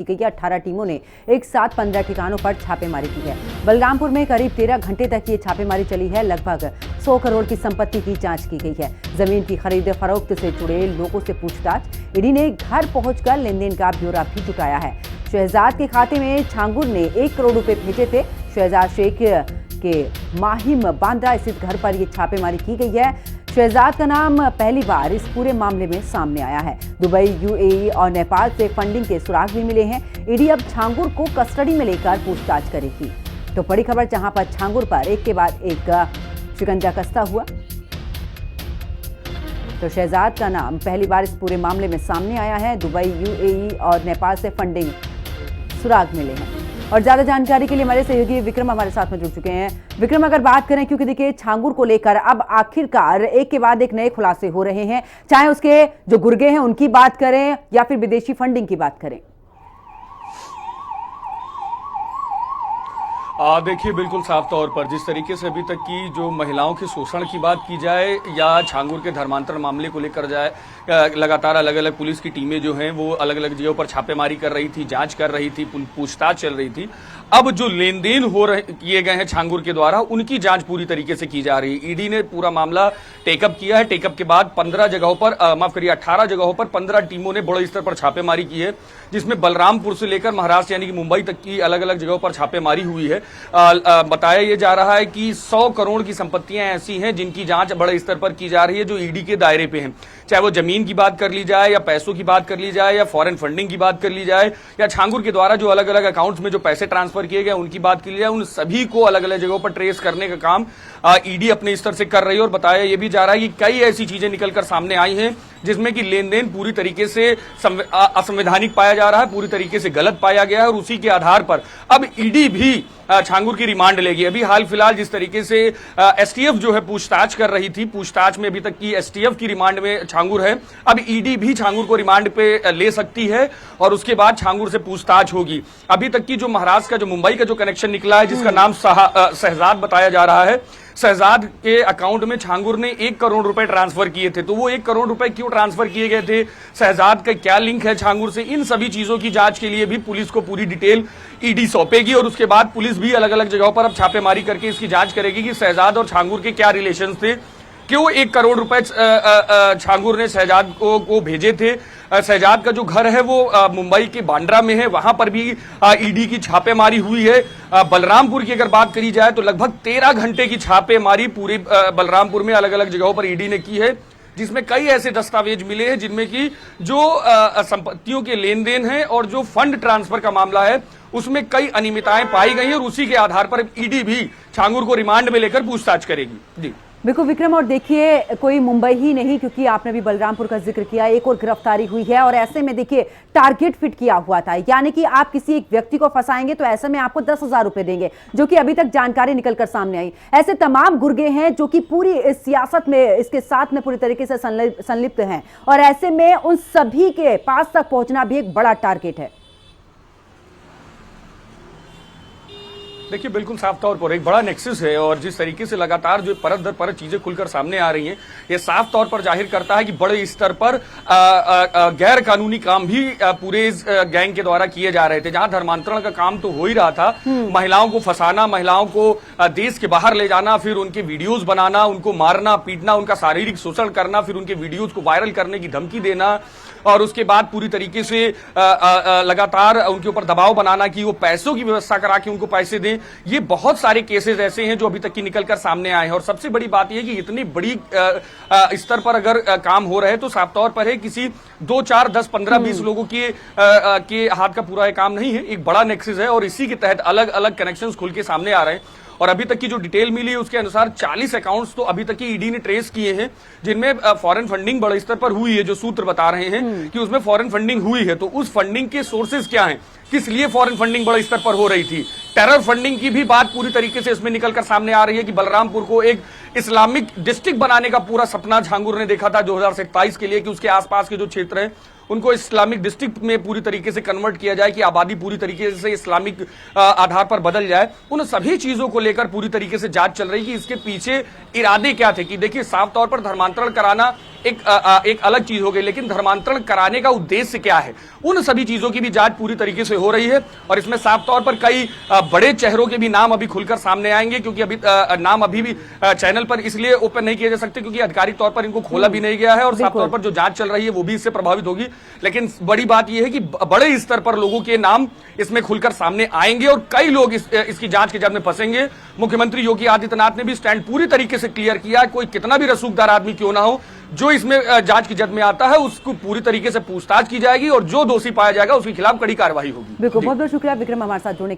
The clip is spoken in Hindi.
की गई है। 18 टीमों ने एक साथ 15 ठिकानों पर छापेमारी की है। बलरामपुर में करीब 13 घंटे तक ये छापेमारी चली है। लगभग 100 करोड़ की संपत्ति की जांच की गई है। जमीन की खरीद फरोख्त से जुड़े लोगों से पूछताछ। ईडी ने घर पहुंचकर लेनदेन का ब्यौरा भी जुटाया है। शहजाद के खाते में छांगुर ने 1 करोड़ रुपए भेजे थे। शहजाद शेख के माहिम बांद्रा स्थित घर पर यह छापेमारी की गई है। शहजाद का नाम पहली बार इस पूरे मामले में सामने आया है। दुबई, यूएई और नेपाल से फंडिंग के सुराग भी मिले हैं। ईडी अब छांगुर को कस्टडी में लेकर पूछताछ करेगी। तो बड़ी खबर, जहां पर छांगुर पर एक के बाद एक शिकंजा कसता हुआ। तो शहजाद का नाम पहली बार इस पूरे मामले में सामने आया है। दुबई, यूएई और नेपाल से फंडिंग सुराग मिले हैं। और ज्यादा जानकारी के लिए हमारे सहयोगी विक्रम हमारे साथ में जुड़ चुके हैं। विक्रम, अगर बात करें, क्योंकि देखिए छांगुर को लेकर अब आखिरकार एक के बाद एक नए खुलासे हो रहे हैं, चाहे उसके जो गुर्गे हैं उनकी बात करें या फिर विदेशी फंडिंग की बात करें। देखिए, बिल्कुल साफ तौर पर जिस तरीके से अभी तक की जो महिलाओं के शोषण की बात की जाए या छांगुर के धर्मांतरण मामले को लेकर जाए, लगातार अलग अलग पुलिस की टीमें जो हैं वो अलग अलग जगहों पर छापेमारी कर रही थी, जांच कर रही थी, पूछताछ चल रही थी। अब जो लेन देन किए गए हैं छांगुर के द्वारा, उनकी जांच पूरी तरीके से की जा रही है। ईडी ने पूरा मामला टेकअप किया है। टेकअप के बाद 15 जगहों पर, माफ करिए 18 जगहों पर 15 टीमों ने बड़े स्तर पर छापेमारी की है, जिसमें बलरामपुर से लेकर महाराष्ट्र यानी कि मुंबई तक की अलग अलग जगहों पर छापेमारी हुई है। बताया यह जा रहा है कि 100 करोड़ की संपत्तियां ऐसी हैं जिनकी जांच बड़े स्तर पर की जा रही है, जो ईडी के दायरे पे हैं। चाहे वो जमीन की बात कर ली जाए या पैसों की बात कर ली जाए या फॉरेन फंडिंग की बात कर ली जाए या छांगुर के द्वारा जो अलग अलग अकाउंट्स में जो पैसे ट्रांसफर किए गए उनकी बात की जाए, उन सभी को अलग अलग जगहों पर ट्रेस करने का काम ईडी अपने स्तर से कर रही है। और बताया यह भी जा रहा है कि कई ऐसी चीजें निकलकर सामने आई हैं जिसमें कि लेन देन पूरी तरीके से असंवैधानिक पाया जा रहा है, पूरी तरीके से गलत पाया गया है। और उसी के आधार पर अब ईडी भी छांगुर की रिमांड लेगी। अभी हाल फिलहाल जिस तरीके से एसटीएफ जो है पूछताछ कर रही थी, पूछताछ में अभी तक की एसटीएफ की रिमांड में छांगुर है। अब ईडी भी छांगुर को रिमांड पे ले सकती है और उसके बाद छांगुर से पूछताछ होगी। अभी तक की जो महाराष्ट्र का, जो मुंबई का जो कनेक्शन निकला है, जिसका नाम शहजाद बताया जा रहा है, शहजाद के अकाउंट में छांगुर ने 1 करोड़ रुपए ट्रांसफर किए थे। तो वो 1 करोड़ रुपए क्यों ट्रांसफर किए गए थे, शहजाद का क्या लिंक है छांगुर से, इन सभी चीजों की जांच के लिए भी पुलिस को पूरी डिटेल ईडी सौंपेगी। और उसके बाद पुलिस भी अलग अलग जगहों पर अब छापेमारी करके इसकी जांच करेगी कि शहजाद और छांगुर के क्या रिलेशन थे, क्यों 1 करोड़ रुपए छांगुर ने शहजाद को भेजे थे। शहजाद का जो घर है वो मुंबई के बांद्रा में है, वहां पर भी ईडी की छापेमारी हुई है। बलरामपुर की अगर बात करी जाए तो लगभग 13 घंटे की छापेमारी पूरे बलरामपुर में अलग अलग जगहों पर ईडी ने की है, जिसमें कई ऐसे दस्तावेज मिले हैं जिनमें कि जो संपत्तियों के लेन देन है और जो फंड ट्रांसफर का मामला है उसमें कई अनियमितताएं पाई गई हैं। और उसी के आधार पर ईडी भी छांगुर को रिमांड में लेकर पूछताछ करेगी। जी बिल्कुल विक्रम, और देखिए कोई मुंबई ही नहीं, क्योंकि आपने भी बलरामपुर का जिक्र किया, एक और गिरफ्तारी हुई है। और ऐसे में देखिए टारगेट फिट किया हुआ था, यानी कि आप किसी एक व्यक्ति को फंसाएंगे तो ऐसे में आपको 10,000 रुपए देंगे, जो कि अभी तक जानकारी निकलकर सामने आई। ऐसे तमाम गुर्गे हैं जो कि पूरी इस सियासत में, इसके साथ में पूरी तरीके से संलिप्त हैं, और ऐसे में उन सभी के पास तक पहुंचना भी एक बड़ा टारगेट है। देखिए, बिल्कुल साफ तौर पर एक बड़ा नेक्सस है। और जिस तरीके से लगातार जो परत दर परत चीजें खुलकर सामने आ रही हैं, ये साफ तौर पर जाहिर करता है कि बड़े स्तर पर गैर कानूनी काम भी पूरे इस गैंग के द्वारा किए जा रहे थे। जहां धर्मांतरण का काम तो हो ही रहा था, महिलाओं को फंसाना, महिलाओं को देश के बाहर ले जाना, फिर उनके वीडियोज बनाना, उनको मारना पीटना, उनका शारीरिक शोषण करना, फिर उनके वीडियोज को वायरल करने की धमकी देना, और उसके बाद पूरी तरीके से लगातार उनके ऊपर दबाव बनाना कि वो पैसों की व्यवस्था करा के उनको पैसे दें। ये बहुत सारे केसेस ऐसे हैं जो अभी तक की निकलकर सामने आए हैं। और सबसे बड़ी बात यह कि इतनी बड़ी स्तर पर अगर काम हो रहे हैं तो साफ तौर पर है किसी 2, 4, 10, 15, 20 लोगों के हाथ का पूरा ये काम नहीं है, एक बड़ा नेक्सस है। और इसी के तहत अलग अलग कनेक्शंस खुल के सामने आ रहे हैं। और अभी तक की जो डिटेल मिली है उसके अनुसार 40 अकाउंट्स तो अभी तक की ईडी ने ट्रेस किए हैं, जिनमें फॉरेन फंडिंग बड़े स्तर पर हुई है। जो सूत्र बता रहे हैं कि उसमें फॉरेन फंडिंग हुई है, तो उस फंडिंग के सोर्सेज क्या हैं, किस लिए फॉरेन फंडिंग बड़े स्तर पर हो रही थी। टेरर फंडिंग की भी बात पूरी तरीके से इसमें निकलकर सामने आ रही है कि बलरामपुर को एक इस्लामिक डिस्ट्रिक्ट बनाने का पूरा सपना छांगुर ने देखा था 2027 के लिए, कि उसके आसपास के जो क्षेत्र हैं उनको इस्लामिक डिस्ट्रिक्ट में पूरी तरीके से कन्वर्ट किया जाए, कि आबादी पूरी तरीके से इस्लामिक आधार पर बदल जाए। उन सभी चीजों को लेकर पूरी तरीके से जांच चल रही है कि इसके पीछे इरादे क्या थे। कि देखिए, साफ तौर पर धर्मांतरण कराना एक अलग चीज हो गई, लेकिन धर्मांतरण कराने का उद्देश्य क्या है, उन सभी चीजों की भी जांच पूरी तरीके से हो रही है। और इसमें साफ तौर पर कई बड़े चेहरों के भी नाम अभी खुलकर सामने आएंगे, क्योंकि अभी नाम अभी भी चैनल पर इसलिए ओपन नहीं किए जा सकते क्योंकि आधिकारिक तौर पर इनको खोला भी नहीं गया है, और साफ तौर पर जो जांच चल रही है वो भी इससे प्रभावित होगी। लेकिन बड़ी बात यह है कि बड़े स्तर पर लोगों के नाम इसमें खुलकर सामने आएंगे और कई लोग इसकी जांच के जद में फंसेंगे। मुख्यमंत्री योगी आदित्यनाथ ने भी स्टैंड पूरी तरीके से क्लियर किया, कोई कितना भी रसूखदार आदमी क्यों ना हो, जो इसमें जांच की जद में आता है उसको पूरी तरीके से पूछताछ की जाएगी और जो दोषी पाया जाएगा उसके खिलाफ कड़ी कार्रवाई होगी। बिल्कुल, बहुत बहुत शुक्रिया विक्रम हमारे साथ जुड़ने